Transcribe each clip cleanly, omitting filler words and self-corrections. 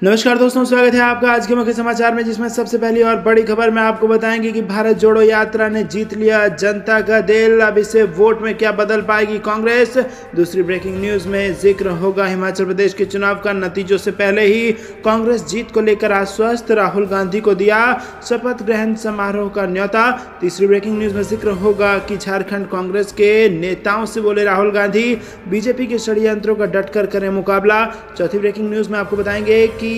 नमस्कार दोस्तों, स्वागत है आपका आज के मुख्य समाचार में, जिसमें सबसे पहली और बड़ी खबर में आपको बताएंगे कि भारत जोड़ो यात्रा ने जीत लिया जनता का दिल। अब इसे वोट में क्या बदल पाएगी कांग्रेस। दूसरी ब्रेकिंग न्यूज में जिक्र होगा हिमाचल प्रदेश के चुनाव का। नतीजों से पहले ही कांग्रेस जीत को लेकर आश्वस्त, राहुल गांधी को दिया शपथ ग्रहण समारोह का न्योता। तीसरी ब्रेकिंग न्यूज में जिक्र होगा कि झारखंड कांग्रेस के नेताओं से बोले राहुल गांधी, बीजेपी के षड्यंत्रों का डटकर करें मुकाबला। चौथी ब्रेकिंग न्यूज में आपको बताएंगे कि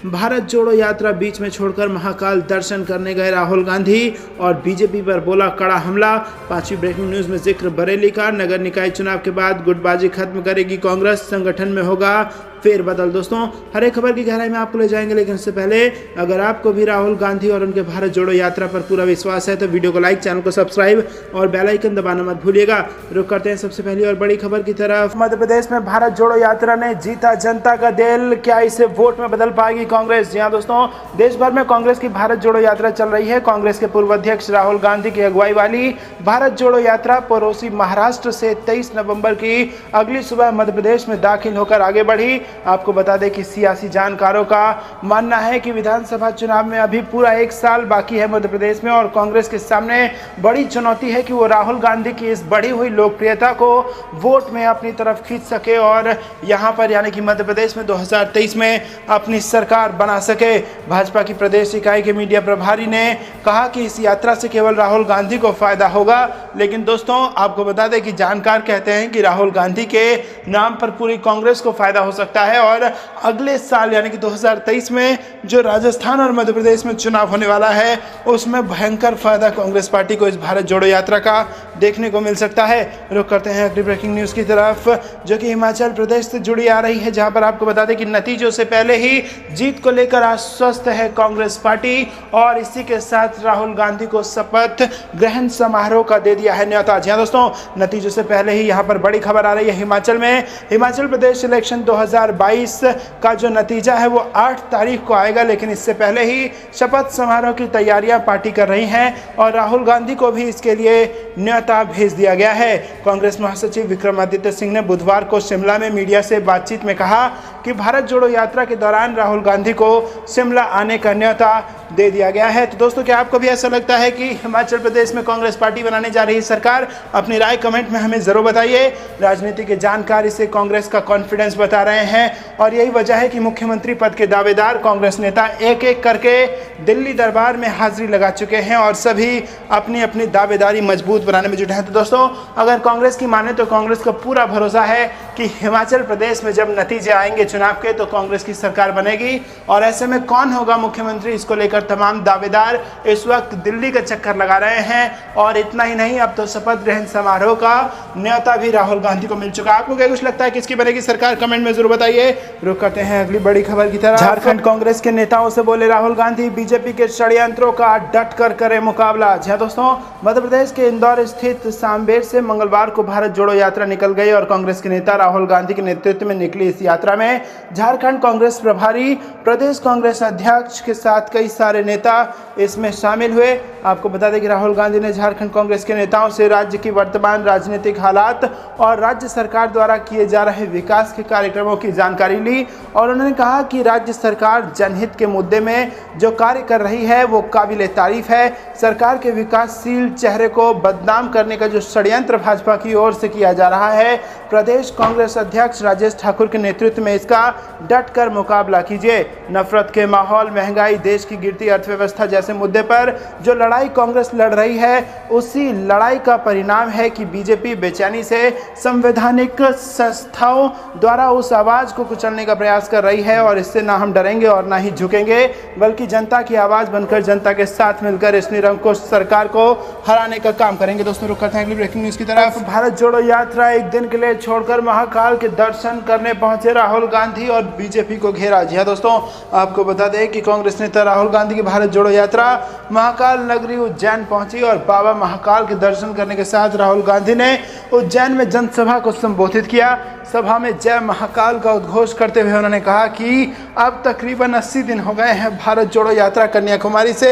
भारत जोड़ो यात्रा बीच में छोड़कर महाकाल दर्शन करने गए राहुल गांधी और बीजेपी पर बोला कड़ा हमला। पांचवी ब्रेकिंग न्यूज में जिक्र बरेली का। नगर निकाय चुनाव के बाद गुटबाजी खत्म करेगी कांग्रेस, संगठन में होगा फेरबदल। दोस्तों, हर एक खबर की गहराई में आपको ले जाएंगे, लेकिन उससे पहले अगर आपको भी राहुल गांधी और उनके भारत जोड़ो यात्रा पर पूरा विश्वास है तो वीडियो को लाइक, चैनल को सब्सक्राइब और बेल आइकन दबाना मत भूलिएगा। रुक करते हैं सबसे पहली और बड़ी खबर की तरफ। मध्य प्रदेश में भारत जोड़ो यात्रा ने जीता जनता का दिल। क्या इसे वोट में बदल पाएगी कांग्रेस। जी हां दोस्तों, देश भर में कांग्रेस की भारत जोड़ो यात्रा चल रही है। कांग्रेस के पूर्व अध्यक्ष राहुल गांधी की अगुवाई वाली भारत जोड़ो यात्रा पड़ोसी महाराष्ट्र से 23 नवंबर की अगली सुबह मध्य प्रदेश में दाखिल होकर आगे बढ़ी। आपको बता दें कि सियासी जानकारों का मानना है कि विधानसभा चुनाव में अभी पूरा एक साल बाकी है मध्य प्रदेश में, और कांग्रेस के सामने बड़ी चुनौती है कि वो राहुल गांधी की इस बढ़ी हुई लोकप्रियता को वोट में अपनी तरफ खींच सके और यहां पर यानी कि मध्य प्रदेश में 2023 में अपनी सरकार बना सके। भाजपा की प्रदेश इकाई के मीडिया प्रभारी ने कहा कि इस यात्रा से केवल राहुल गांधी को फायदा होगा, लेकिन दोस्तों आपको बता दें कि जानकार कहते हैं कि राहुल गांधी के नाम पर पूरी कांग्रेस को फायदा हो सकता है और अगले साल यानी कि 2023 में जो राजस्थान और मध्य प्रदेश में चुनाव होने वाला है उसमें भयंकर फायदा कांग्रेस पार्टी को इस भारत जोड़ो यात्रा का देखने को मिल सकता है। रुक करते हैं अगली ब्रेकिंग न्यूज की तरफ, जो कि हिमाचल प्रदेश से जुड़ी आ रही है, जहां पर आपको बता दें कि नतीजों से पहले ही जीत को लेकर आश्वस्त है कांग्रेस पार्टी और इसी के साथ राहुल गांधी को शपथ ग्रहण समारोह का दे दिया है न्योता। जी हां दोस्तों, नतीजों से पहले ही यहां पर बड़ी खबर आ रही है हिमाचल में। हिमाचल प्रदेश इलेक्शन 2022 का जो नतीजा है वो 8 तारीख को आएगा, लेकिन इससे पहले ही शपथ समारोह की तैयारियां पार्टी कर रही हैं और राहुल गांधी को भी इसके लिए न्योता भेज दिया गया है। कांग्रेस महासचिव विक्रमादित्य सिंह ने बुधवार को शिमला में मीडिया से बातचीत में कहा कि भारत जोड़ो यात्रा के दौरान राहुल गांधी को शिमला आने का न्योता दे दिया गया है। तो दोस्तों, क्या आपको भी ऐसा लगता है कि हिमाचल प्रदेश में कांग्रेस पार्टी बनाने जा रही सरकार? अपनी राय कमेंट में हमें जरूर बताइए। राजनीति के जानकार इसे कांग्रेस का कॉन्फिडेंस बता रहे हैं और यही वजह है कि मुख्यमंत्री पद के दावेदार कांग्रेस नेता एक एक करके दिल्ली दरबार में हाजिरी लगा चुके हैं और सभी अपनी अपनी दावेदारी मजबूत बनाने में जुटे हैं। तो दोस्तों, अगर कांग्रेस की माने तो कांग्रेस को पूरा भरोसा है कि हिमाचल प्रदेश में जब नतीजे आएंगे चुनाव के तो कांग्रेस की सरकार बनेगी, और ऐसे में कौन होगा मुख्यमंत्री, इसको लेकर तमाम दावेदार इस वक्त दिल्ली का चक्कर लगा रहे हैं। और इतना ही नहीं, अब तो शपथ ग्रहण समारोह का न्योता भी राहुल गांधी को मिल चुका। आपको क्या कुछ लगता है, किसकी बनेगी सरकार? कमेंट में जरूर बताइए। रुक करते हैं अगली बड़ी खबर की तरफ। झारखंड कांग्रेस के नेताओं से बोले राहुल गांधी, बीजेपी के षड्यंत्रों का डट कर करे मुकाबला। जी दोस्तों, मध्य प्रदेश के इंदौर स्थित सांबेर से मंगलवार को भारत जोड़ो यात्रा निकल गई और कांग्रेस के नेता राहुल गांधी के नेतृत्व में निकली इस यात्रा में झारखंड कांग्रेस प्रभारी, प्रदेश कांग्रेस अध्यक्ष के साथ कई सारे नेता इसमें शामिल हुए। आपको बता दें कि राहुल गांधी ने झारखंड कांग्रेस के नेताओं से राज्य की वर्तमान राजनीतिक हालात और राज्य सरकार द्वारा किए जा रहे विकास के कार्यक्रमों की जानकारी ली और उन्होंने कहा कि राज्य सरकार जनहित के मुद्दे में जो कार्य कर रही है वो काबिले तारीफ है। सरकार के विकासशील चेहरे को बदनाम करने का जो षड्यंत्र भाजपा की ओर से किया जा रहा है, प्रदेश कांग्रेस अध्यक्ष राजेश ठाकुर के नेतृत्व में इसका डट कर मुकाबला कीजिए। नफरत के माहौल, महंगाई, देश की गिरती अर्थव्यवस्था जैसे मुद्दे पर जो लड़ाई कांग्रेस लड़ रही है, उसी लड़ाई का परिणाम है कि बीजेपी बेचैनी से संवैधानिक संस्थाओं द्वारा उस आवाज को कुचलने का प्रयास कर रही है और इससे ना हम डरेंगे और ना ही झुकेंगे, बल्कि जनता की आवाज बनकर जनता के साथ मिलकर इस निरंकुश सरकार को हराने का काम करेंगे। दोस्तों, रुक करते हैं अगली ब्रेकिंग न्यूज की तरफ। भारत जोड़ो यात्रा एक दिन के लिए छोड़कर महाकाल के दर्शन करने पहुंचे राहुल गांधी और बीजेपी को घेरा। जी हां दोस्तों, आपको बता दें कि कांग्रेस नेता राहुल गांधी की भारत जोड़ो यात्रा महाकाल नगरी उज्जैन पहुंची और बाबा महाकाल के दर्शन करने के साथ राहुल गांधी ने उज्जैन में जनसभा को संबोधित किया। सभा में जय महाकाल का उद्घोष करते हुए उन्होंने कहा कि अब तकरीबन 80 दिन हो गए हैं भारत जोड़ो यात्रा कन्याकुमारी से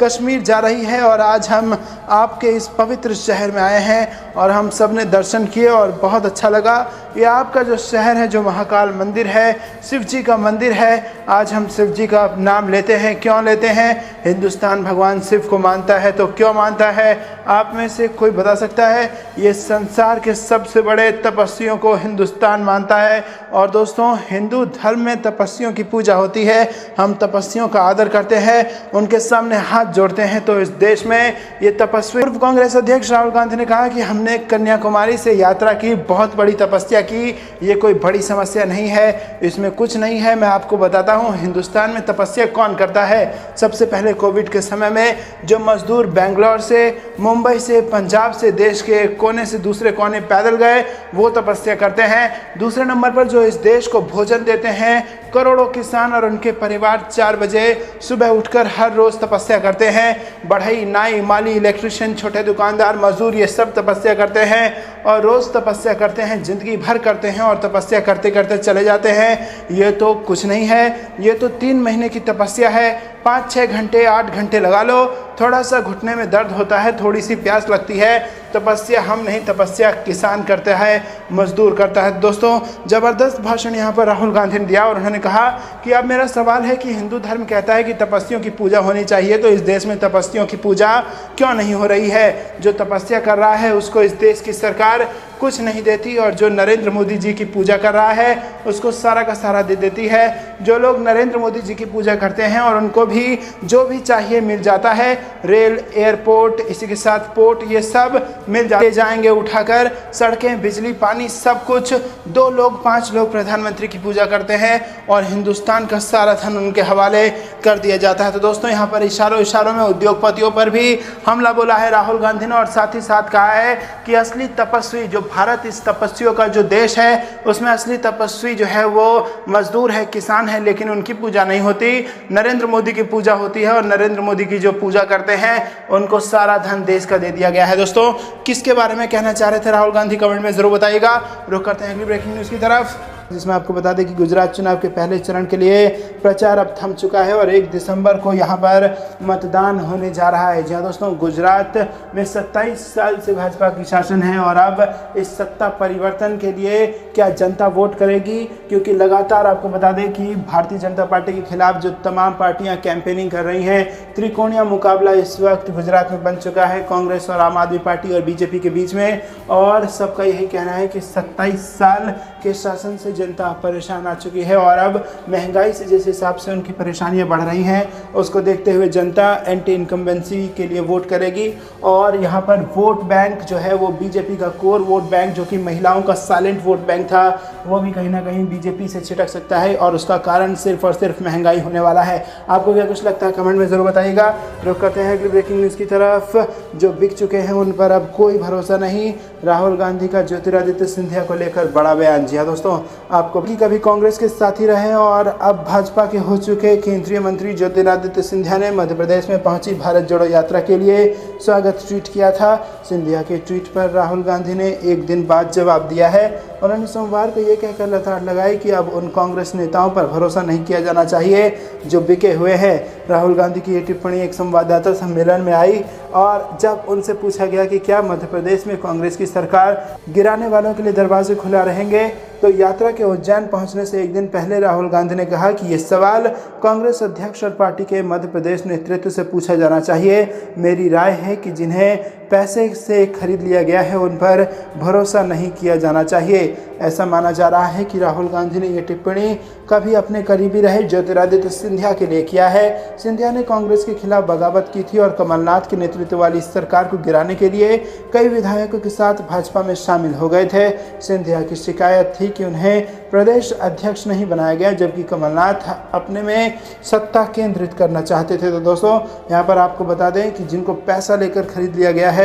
कश्मीर जा रही है और आज हम आपके इस पवित्र शहर में आए हैं और हम सब ने दर्शन किए और बहुत अच्छा लगा। ये आपका जो शहर है, जो महाकाल मंदिर है, शिव जी का मंदिर है। आज हम शिव जी का नाम लेते हैं, क्यों लेते हैं? हिंदुस्तान भगवान शिव को मानता है, तो क्यों मानता है? आप में से कोई बता सकता है? ये संसार के सबसे बड़े तपस्वियों को हिंदुस्तान मानता है। और दोस्तों, हिंदू धर्म में तपस्वियों की पूजा होती है। हम तपस्वियों का आदर करते हैं, उनके सामने हाथ जोड़ते हैं। तो इस देश में ये तपस्वी, पूर्व कांग्रेस अध्यक्ष राहुल गांधी ने कहा कि हमने कन्याकुमारी से यात्रा की, बहुत बड़ी तपस्या की, ये कोई बड़ी समस्या नहीं है, इसमें कुछ नहीं है। मैं आपको बताता हूँ हिंदुस्तान में तपस्या कौन करता है। सबसे पहले कोविड के समय में जो मजदूर बेंगलोर से, मुंबई से, पंजाब से, देश के कोने से दूसरे कोने पैदल गए, वो तपस्या करते हैं। दूसरे नंबर पर जो इस देश को भोजन देते हैं, करोड़ों किसान और उनके परिवार 4 बजे सुबह उठकर हर रोज तपस्या करते हैं। बढ़ई, नाई, माली, इलेक्ट्रिशियन, छोटे दुकानदार, मजदूर, ये सब तपस्या करते हैं और रोज तपस्या करते हैं, जिंदगी भर करते हैं और तपस्या करते करते चले जाते हैं। ये तो कुछ नहीं है, ये तो 3 महीने की तपस्या है। 5-6 घंटे, 8 घंटे लगा लो, थोड़ा सा घुटने में दर्द होता है, थोड़ी सी प्यास लगती है। तपस्या हम नहीं, तपस्या किसान करता है, मजदूर करता है। दोस्तों, ज़बरदस्त भाषण यहाँ पर राहुल गांधी ने दिया और उन्होंने कहा कि अब मेरा सवाल है कि हिंदू धर्म कहता है कि तपस्वियों की पूजा होनी चाहिए, तो इस देश में तपस्वियों की पूजा क्यों नहीं हो रही है? जो तपस्या कर रहा है उसको इस देश की सरकार कुछ नहीं देती, और जो नरेंद्र मोदी जी की पूजा कर रहा है उसको सारा का सारा दे देती है। जो लोग नरेंद्र मोदी जी की पूजा करते हैं और उनको भी जो भी चाहिए मिल जाता है, रेल, एयरपोर्ट, इसी के साथ पोर्ट, ये सब मिल जाएंगे उठाकर। सड़कें, बिजली, पानी, सब कुछ। 2 लोग, 5 लोग प्रधानमंत्री की पूजा करते हैं और हिंदुस्तान का सारा धन उनके हवाले कर दिया जाता है। तो दोस्तों, यहाँ पर इशारों इशारों में उद्योगपतियों पर भी हमला बोला है राहुल गांधी ने, और साथ ही साथ कहा है कि असली तपस्वी, जो भारत इस तपस्वियों का जो देश है, उसमें असली तपस्वी जो है वो मजदूर है, किसान है, लेकिन उनकी पूजा नहीं होती, नरेंद्र मोदी की पूजा होती है। और नरेंद्र मोदी की जो पूजा करते हैं उनको सारा धन देश का दे दिया गया है। दोस्तों, किसके बारे में कहना चाह रहे थे राहुल गांधी, कमेंट में जरूर बताइएगा। रुक करते हैं अगली ब्रेकिंग न्यूज़ की तरफ, जिसमें आपको बता दें कि गुजरात चुनाव के पहले चरण के लिए प्रचार अब थम चुका है और 1 दिसंबर को यहां पर मतदान होने जा रहा है। जी हाँ दोस्तों, गुजरात में 27 साल से भाजपा की शासन है और अब इस सत्ता परिवर्तन के लिए क्या जनता वोट करेगी? क्योंकि लगातार आपको बता दें कि भारतीय जनता पार्टी के खिलाफ जो तमाम पार्टियां कैंपेनिंग कर रही हैं, त्रिकोणीय मुकाबला इस वक्त गुजरात में बन चुका है, कांग्रेस और आम आदमी पार्टी और बीजेपी के बीच में। और सबका यही कहना है कि 27 साल के शासन से जनता परेशान आ चुकी है और अब महंगाई से जिस हिसाब से उनकी परेशानियां बढ़ रही हैं, उसको देखते हुए जनता एंटी इनकम्बेंसी के लिए वोट करेगी। और यहाँ पर वोट बैंक जो है वो बीजेपी का कोर वोट बैंक, जो कि महिलाओं का साइलेंट वोट बैंक था, वो भी कहीं ना कहीं बीजेपी से छिटक सकता है और उसका कारण सिर्फ और सिर्फ महंगाई होने वाला है। आपको क्या कुछ लगता है, कमेंट में ज़रूर बताइएगा। रुक करते हैं अगली ब्रेकिंग न्यूज़ की तरफ। जो बिक चुके हैं उन पर अब कोई भरोसा नहीं, राहुल गांधी का ज्योतिरादित्य सिंधिया को लेकर बड़ा बयान। जी हाँ दोस्तों, आपको भी कभी कांग्रेस के साथी रहे और अब भाजपा के हो चुके केंद्रीय मंत्री ज्योतिरादित्य सिंधिया ने मध्य प्रदेश में पहुंची भारत जोड़ो यात्रा के लिए स्वागत ट्वीट किया था। सिंधिया के ट्वीट पर राहुल गांधी ने एक दिन बाद जवाब दिया है। उन्होंने सोमवार को ये कहकर लताड़ लगाई कि अब उन कांग्रेस नेताओं पर भरोसा नहीं किया जाना चाहिए जो बिके हुए हैं। राहुल गांधी की ये टिप्पणी एक संवाददाता सम्मेलन में आई और जब उनसे पूछा गया कि क्या मध्य प्रदेश में कांग्रेस की सरकार गिराने वालों के लिए दरवाजे खुला रहेंगे, तो यात्रा के उज्जैन पहुंचने से एक दिन पहले राहुल गांधी ने कहा कि ये सवाल कांग्रेस अध्यक्ष और पार्टी के मध्य प्रदेश नेतृत्व से पूछा जाना चाहिए। मेरी राय है कि जिन्हें पैसे से खरीद लिया गया है उन पर भरोसा नहीं किया जाना चाहिए। ऐसा माना जा रहा है कि राहुल गांधी ने यह टिप्पणी कभी अपने करीबी रहे ज्योतिरादित्य सिंधिया के लिए किया है। सिंधिया ने कांग्रेस के खिलाफ बगावत की थी और कमलनाथ के नेतृत्व वाली सरकार को गिराने के लिए कई विधायकों के साथ भाजपा में शामिल हो गए थे। सिंधिया की शिकायत थी कि उन्हें प्रदेश अध्यक्ष नहीं बनाया गया, जबकि कमलनाथ अपने में सत्ता केंद्रित करना चाहते थे। तो दोस्तों, यहाँ पर आपको बता दें कि जिनको पैसा लेकर खरीद लिया गया है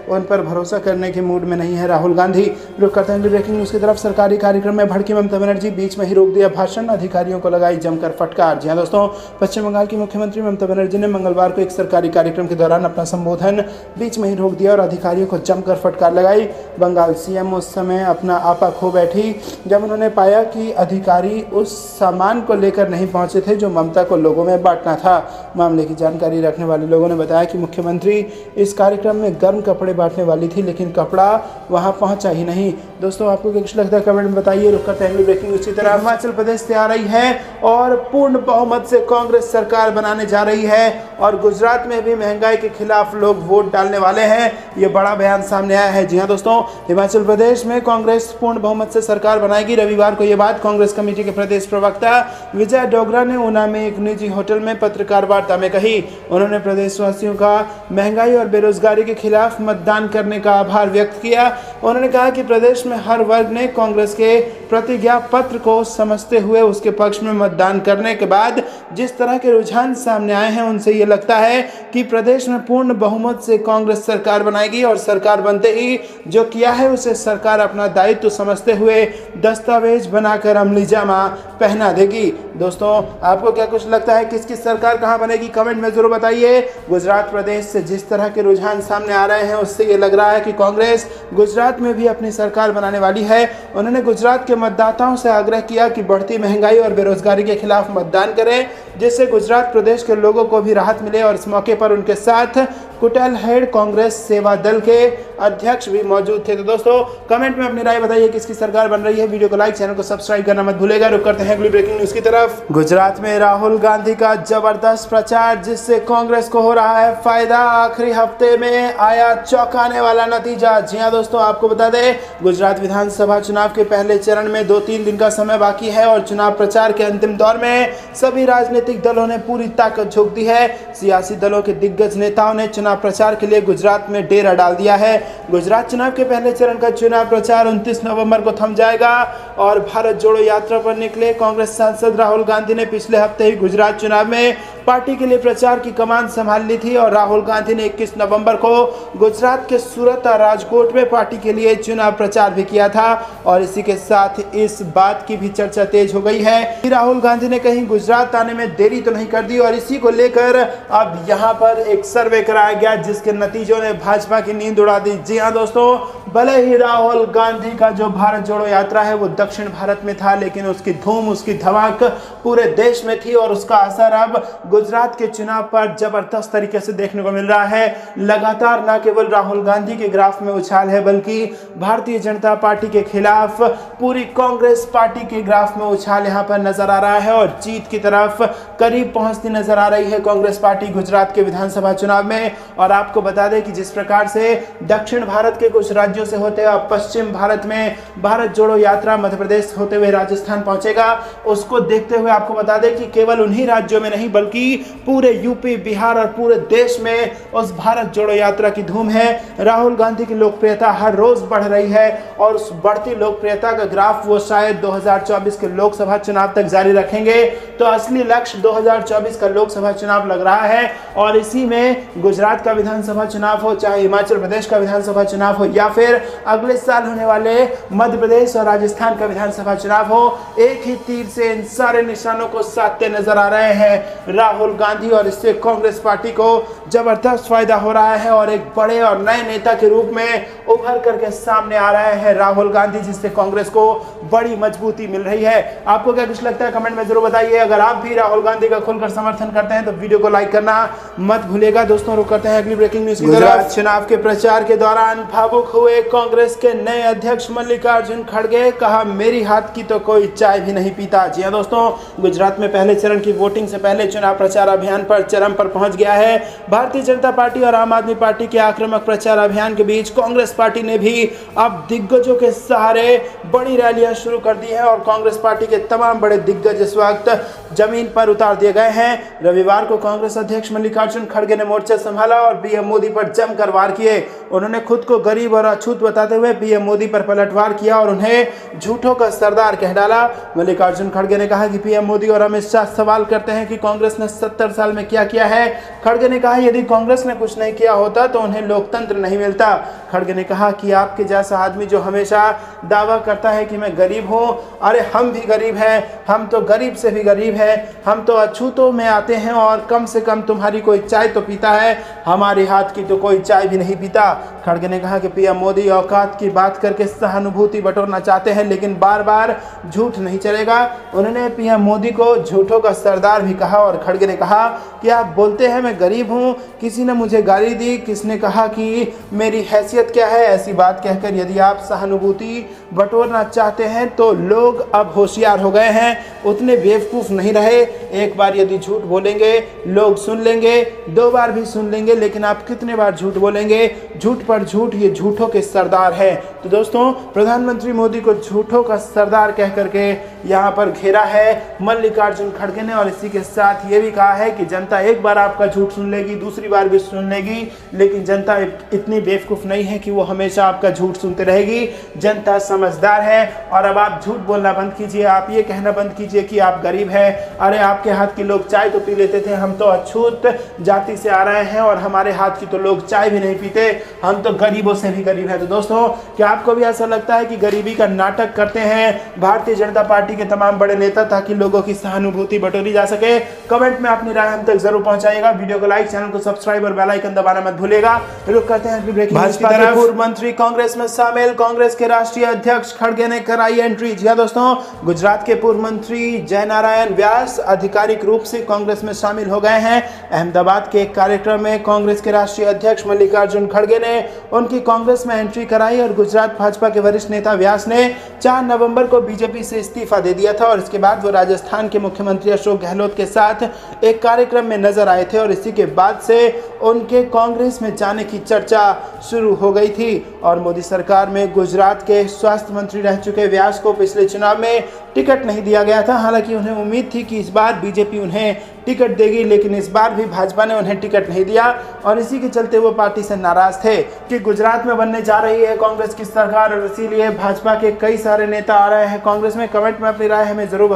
उन पर भरोसा करने के मूड में नहीं है राहुल गांधी। रुक करते हैं ब्रेकिंग न्यूज़ की तरफ। सरकारी कार्यक्रम में भड़की ममता बनर्जी, बीच में ही रोक दिया भाषण, अधिकारियों को लगाई जमकर फटकार। जी हाँ दोस्तों, पश्चिम बंगाल की मुख्यमंत्री ममता बनर्जी ने मंगलवार को एक सरकारी कार्यक्रम के दौरान अपना संबोधन बीच में ही रोक दिया और अधिकारियों को जमकर फटकार लगाई। बंगाल सीएम उस समय अपना आपा खो बैठी जब उन्होंने पाया बताया कि अधिकारी उस सामान को लेकर नहीं पहुंचे थे जो ममता को लोगों में बांटना था। मामले की जानकारी रखने वाले लोगों ने बताया कि मुख्यमंत्री इस कार्यक्रम में गर्म कपड़े बांटने वाली थी, लेकिन कपड़ा वहां पहुंचा ही नहीं। दोस्तों, आपको क्या कुछ लगता है कमेंट में बताइए। रुक करते हैं ब्रेकिंग न्यूज़ की तरह। हिमाचल प्रदेश से आ रही है और पूर्ण बहुमत से कांग्रेस सरकार बनाने जा रही है और गुजरात में भी महंगाई के खिलाफ लोग वोट डालने वाले हैं। ये बड़ा बयान सामने आया है। जी हाँ दोस्तों, हिमाचल प्रदेश में कांग्रेस पूर्ण बहुमत से सरकार बनाएगी। रविवार को ये बात कांग्रेस कमेटी के प्रदेश प्रवक्ता विजय डोगरा ने ऊना में एक निजी होटल में पत्रकार वार्ता में कही। उन्होंने प्रदेशवासियों का महंगाई और बेरोजगारी के खिलाफ मतदान करने का आभार व्यक्त किया। उन्होंने कहा कि प्रदेश में हर वर्ग ने कांग्रेस के प्रतिज्ञा पत्र को समझते हुए उसके पक्ष में मतदान करने के बाद जिस तरह के रुझान सामने आए हैं, उनसे ये लगता है कि प्रदेश में पूर्ण बहुमत से कांग्रेस सरकार बनाएगी और सरकार बनते ही जो किया है उसे सरकार अपना दायित्व समझते हुए दस्तावेज बनाकर अमली जामा पहना देगी। दोस्तों, आपको क्या कुछ लगता है किसकी सरकार कहां बनेगी, कमेंट में जरूर बताइए। गुजरात प्रदेश से जिस तरह के रुझान सामने आ रहे हैं उससे ये लग रहा है कि कांग्रेस गुजरात में भी अपनी सरकार बनाने वाली है। उन्होंने गुजरात के मतदाताओं से आग्रह किया कि बढ़ती महंगाई और बेरोजगारी के खिलाफ मतदान करें, जिससे गुजरात प्रदेश के लोगों को भी राहत मिले। और इस मौके पर उनके साथ कुटल हेड कांग्रेस सेवा दल के अध्यक्ष भी मौजूद थे। तो दोस्तों, कमेंट में अपनी राय बताइए किसकी सरकार बन रही है। वीडियो को लाइक, चैनल को सब्सक्राइब करना मत भूलेगा। रुक करते हैं अगली ब्रेकिंग न्यूज की तरफ। गुजरात में राहुल गांधी का जबरदस्त प्रचार, जिससे कांग्रेस को हो रहा है फायदा। आखिरी हफ्ते में आया चौंकाने वाला नतीजा। जी हां दोस्तों, आपको बता दें गुजरात विधानसभा चुनाव के पहले चरण में 2-3 दिन का समय बाकी है और चुनाव प्रचार के अंतिम दौर में सभी राजनीतिक दलों ने पूरी ताकत झोंक दी है। सियासी दलों के दिग्गज नेताओं ने चुनाव प्रचार के लिए गुजरात में डेरा डाल दिया है। गुजरात चुनाव के पहले चरण का चुनाव प्रचार 29 नवंबर को थम जाएगा और भारत जोड़ो यात्रा पर निकले कांग्रेस सांसद राहुल गांधी ने पिछले हफ्ते ही गुजरात चुनाव में पार्टी के लिए प्रचार की कमान संभाल ली थी और राहुल गांधी ने 21 नवंबर को गुजरात के सूरत और राजकोट में पार्टी के लिए चुनाव प्रचार भी किया था। और इसी के साथ इस बात की भी चर्चा तेज हो गई है कि राहुल गांधी ने कहीं गुजरात आने में देरी तो नहीं कर दी और इसी को लेकर अब यहां पर एक सर्वे कराया गया जिसके नतीजों ने भाजपा की नींद उड़ा दी। जी हां दोस्तों, भले ही राहुल गांधी का जो भारत जोड़ो यात्रा है वो दक्षिण भारत में था, लेकिन उसकी धूम, उसकी धमाक पूरे देश में थी और उसका असर अब गुजरात के चुनाव पर जबरदस्त तरीके से देखने को मिल रहा है। लगातार न केवल राहुल गांधी के ग्राफ में उछाल है, बल्कि भारतीय जनता पार्टी के खिलाफ पूरी कांग्रेस पार्टी के ग्राफ में उछाल यहां पर नजर आ रहा है और जीत की तरफ करीब पहुंचती नजर आ रही है कांग्रेस पार्टी गुजरात के विधानसभा चुनाव में। और आपको बता दें कि जिस प्रकार से दक्षिण भारत के कुछ राज्यों से होते हुए पश्चिम भारत में भारत जोड़ो यात्रा मध्य प्रदेश होते हुए राजस्थान पहुंचेगा, उसको देखते हुए आपको बता दें कि केवल उन्हीं राज्यों में नहीं बल्कि पूरे यूपी, बिहार और पूरे देश में उस भारत जोड़ो यात्रा की धूम है। राहुल गांधी की लोकप्रियता हर रोज बढ़ रही है और उस बढ़ती लोकप्रियता का ग्राफ वो शायद 2024 के लोकसभा चुनाव तक जारी रखेंगे। तो असली लक्ष्य 2024 का लोकसभा चुनाव लग रहा है और इसी में गुजरात का विधानसभा चुनाव हो, चाहे हिमाचल प्रदेश का विधानसभा चुनाव हो या फिर अगले साल होने वाले मध्य प्रदेश और राजस्थान का विधानसभा चुनाव हो, एक ही तीर से इन सारे निशानों को साधते नजर आ रहे हैं राहुल गांधी और इससे कांग्रेस पार्टी को जबरदस्त फायदा हो रहा है और एक बड़े और नए नेता के रूप में उभर करके सामने आ रहे हैं राहुल गांधी, जिससे कांग्रेस को बड़ी मजबूती मिल रही है। आपको क्या कुछ लगता है कमेंट में जरूर बताइए। अगर आप भी राहुल गांधी का खुलकर समर्थन करते हैं तो वीडियो को लाइक करना मत भूलेगा। दोस्तों, रुक करते हैं अगली ब्रेकिंग न्यूज की तरफ। चुनाव के प्रचार के दौरान भावुक हुए कांग्रेस के नए अध्यक्ष मल्लिकार्जुन खड़गे, कहा मेरी हाथ की तो कोई चाय भी नहीं पीता। जी हां दोस्तों, गुजरात में पहले चरण की वोटिंग से पहले चुनाव प्रचार अभियान पर चरम पर पहुंच गया है। भारतीय जनता पार्टी और आम आदमी पार्टी के आक्रामक प्रचार अभियान के बीच कांग्रेस पार्टी ने भी अब दिग्गजों के सहारे बड़ी रैलियां शुरू कर दी है और कांग्रेस पार्टी के तमाम बड़े दिग्गज इस वक्त जमीन पर उतार दिए गए हैं। रविवार को कांग्रेस अध्यक्ष मल्लिकार्जुन खड़गे ने मोर्चा संभाला और पीएम मोदी पर जमकर वार किए। उन्होंने खुद को गरीब और अछूत बताते हुए पीएम मोदी पर पलटवार किया और उन्हें झूठों का सरदार कह डाला। मल्लिकार्जुन खड़गे ने कहा कि पीएम मोदी और अमित शाह सवाल करते हैं कि कांग्रेस ने 70 साल में क्या किया है। खड़गे ने कहा यदि कांग्रेस ने कुछ नहीं किया होता तो उन्हें लोकतंत्र नहीं मिलता। खड़गे ने कहा कि आपके जैसा आदमी जो हमेशा दावा करता है कि मैं गरीब हूँ, अरे हम भी गरीब हैं, हम तो गरीब से भी गरीब हैं, हम तो अछूतों में आते हैं और कम से कम तुम्हारी कोई चाय तो पीता है, हमारे हाथ की तो कोई चाय भी नहीं पीता। खड़गे ने कहा कि पीएम मोदी औकात की बात करके सहानुभूति बटोरना चाहते हैं, लेकिन बार बार झूठ नहीं चलेगा। उन्होंने पीएम मोदी को झूठों का सरदार भी कहा और खड़गे ने कहा कि आप बोलते हैं मैं गरीब हूं, किसी ने मुझे गाली दी, किसने कहा कि मेरी हैसियत क्या है। ऐसी बात कहकर यदि आप सहानुभूति बटोरना चाहते हैं तो लोग अब होशियार हो गए हैं, उतने बेवकूफ़ नहीं रहे। एक बार यदि झूठ बोलेंगे लोग सुन लेंगे, 2 बार भी सुन लेंगे, लेकिन आप कितने बार झूठ बोलेंगे। झूठ पर झूठ, ये झूठों के सरदार है। तो दोस्तों, प्रधानमंत्री मोदी को झूठों का सरदार कह करके यहाँ पर घेरा है मल्लिकार्जुन खड़गे ने, और इसी के साथ ये भी कहा है कि जनता एक बार आपका झूठ सुन लेगी, दूसरी बार भी सुन लेगी, लेकिन जनता इतनी बेवकूफ़ नहीं है कि वो हमेशा आपका झूठ सुनते रहेगी। जनता समझदार है। और अब आप झूठ बोलना बंद कीजिए, आप ये कहना बंद कीजिए कि आप गरीब हैं। अरे आपके हाथ के लोग चाय तो पी लेते थे, हम तो अछूत जाति से आ रहे हैं और हमारे हाथ की तो लोग चाय भी नहीं पीते, हम तो गरीबों से भी गरीब हैं। तो दोस्तों, क्या आपको भी ऐसा लगता है कि गरीबी का नाटक करते हैं भारतीय जनता पार्टी के तमाम बड़े नेता ताकि लोगों की सहानुभूति बटोरी जा सके? कमेंट में अपनी राय हम तक जरूर पहुंचाइएगा। वीडियो को लाइक, चैनल को सब्सक्राइब और बेल आइकन दबाना मत भूलिएगा। रुक करते हैं ब्रेकिंग न्यूज़ की तरफ। पूर्व मंत्री कांग्रेस में शामिल, कांग्रेस के राष्ट्रीय अध्यक्ष खड़गे ने कराई एंट्री। जी हां दोस्तों, गुजरात के पूर्व मंत्री जयनारायण व्यास आधिकारिक रूप से कांग्रेस में शामिल हो गए हैं। अहमदाबाद के एक कार्यक्रम में कांग्रेस के राष्ट्रीय अध्यक्ष मल्लिकार्जुन खड़गे ने उनकी कांग्रेस में एंट्री कराई और गुजरात भाजपा के वरिष्ठ नेता व्यास ने 4 नवंबर को बीजेपी से इस्तीफा दे दिया था और इसके बाद वो राजस्थान के मुख्यमंत्री अशोक गहलोत के साथ एक कार्यक्रम में नजर आए थे और इसी के बाद से उनके कांग्रेस में जाने की चर्चा शुरू हो गई थी। और मोदी सरकार में गुजरात के स्वास्थ्य मंत्री रह चुके व्यास को पिछले चुनाव में टिकट नहीं दिया गया था। हालांकि उन्हें उम्मीद थी कि इस बार बीजेपी उन्हें टिकट देगी, लेकिन इस बार भी भाजपा ने उन्हें टिकट नहीं दिया और इसी के चलते वो पार्टी से नाराज थे कि गुजरात में बनने जा रही है कांग्रेस की सरकार और इसीलिए भाजपा के कई सारे नेता आ रहे हैं कांग्रेस में। कमेंट में अपनी राय हमें जरूर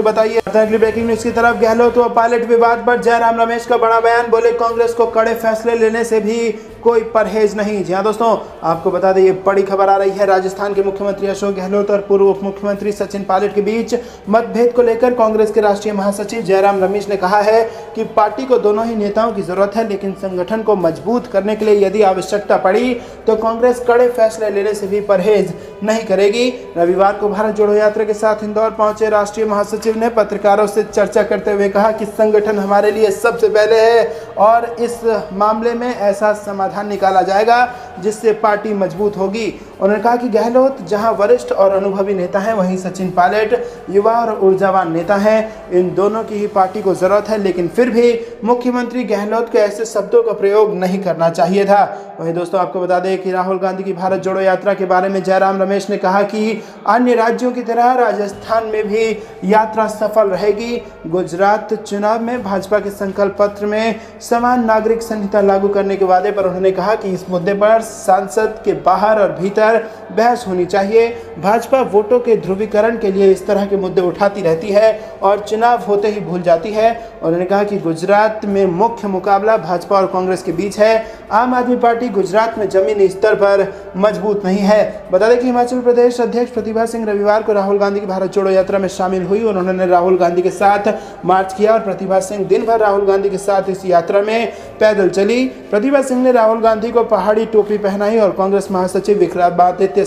बताइए। अगली ब्रेकिंग न्यूज की तरफ, गहलोत व पायलट विवाद पर जयराम रमेश का बड़ा बयान, बोले कांग्रेस को कड़े फैसले लेने से भी कोई परहेज नहीं। जी हाँ दोस्तों, आपको बता दें ये बड़ी खबर आ रही है। राजस्थान के मुख्यमंत्री अशोक गहलोत और पूर्व उप मुख्यमंत्री सचिन पायलट के बीच मतभेद को लेकर कांग्रेस के राष्ट्रीय महासचिव जयराम रमेश ने कहा है कि पार्टी को दोनों ही नेताओं की जरूरत है, लेकिन संगठन को मजबूत करने के लिए यदि आवश्यकता पड़ी तो कांग्रेस कड़े फैसले लेने से भी परहेज नहीं करेगी। रविवार को भारत जोड़ो यात्रा के साथ इंदौर पहुंचे राष्ट्रीय महासचिव ने पत्रकारों से चर्चा करते हुए कहा कि संगठन हमारे लिए सबसे पहले है और इस मामले में ऐसा समाधान निकाला जाएगा जिससे पार्टी मजबूत होगी। उन्होंने कहा कि गहलोत जहां वरिष्ठ और अनुभवी नेता हैं, वहीं सचिन पायलट युवा और ऊर्जावान नेता हैं। इन दोनों की ही पार्टी को जरूरत है, लेकिन फिर भी मुख्यमंत्री गहलोत को ऐसे शब्दों का प्रयोग नहीं करना चाहिए था। वहीं दोस्तों, आपको बता दें कि राहुल गांधी की भारत जोड़ो यात्रा के बारे में जयराम रमेश ने कहा कि अन्य राज्यों की तरह राजस्थान में भी यात्रा सफल रहेगी। गुजरात चुनाव में भाजपा के संकल्प पत्र में समान नागरिक संहिता लागू करने के वादे पर उन्होंने कहा कि इस मुद्दे पर सांसद के बाहर और भीतर बहस होनी चाहिए। भाजपा वोटों के ध्रुवीकरण के लिए इस तरह के मुद्दे उठाती रहती है और चुनाव होते ही भूल जाती है। उन्होंने कहा कि गुजरात में मुख्य मुकाबला भाजपा और कांग्रेस के बीच है। आम आदमी पार्टी गुजरात में जमीनी स्तर पर मजबूत नहीं है। बता दें कि हिमाचल प्रदेश अध्यक्ष प्रतिभा सिंह रविवार को राहुल गांधी की भारत जोड़ो यात्रा में शामिल हुई। उन्होंने राहुल गांधी के साथ मार्च किया और प्रतिभा सिंह दिन भर राहुल गांधी के साथ इस यात्रा में पैदल चली। प्रतिभा सिंह ने राहुल गांधी को पहाड़ी टोपी पहनाई और कांग्रेस महासचिव विक्रमादित्य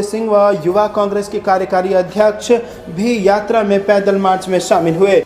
सिंह व युवा कांग्रेस के कार्यकारी अध्यक्ष भी यात्रा में पैदल मार्च में शामिल हुए।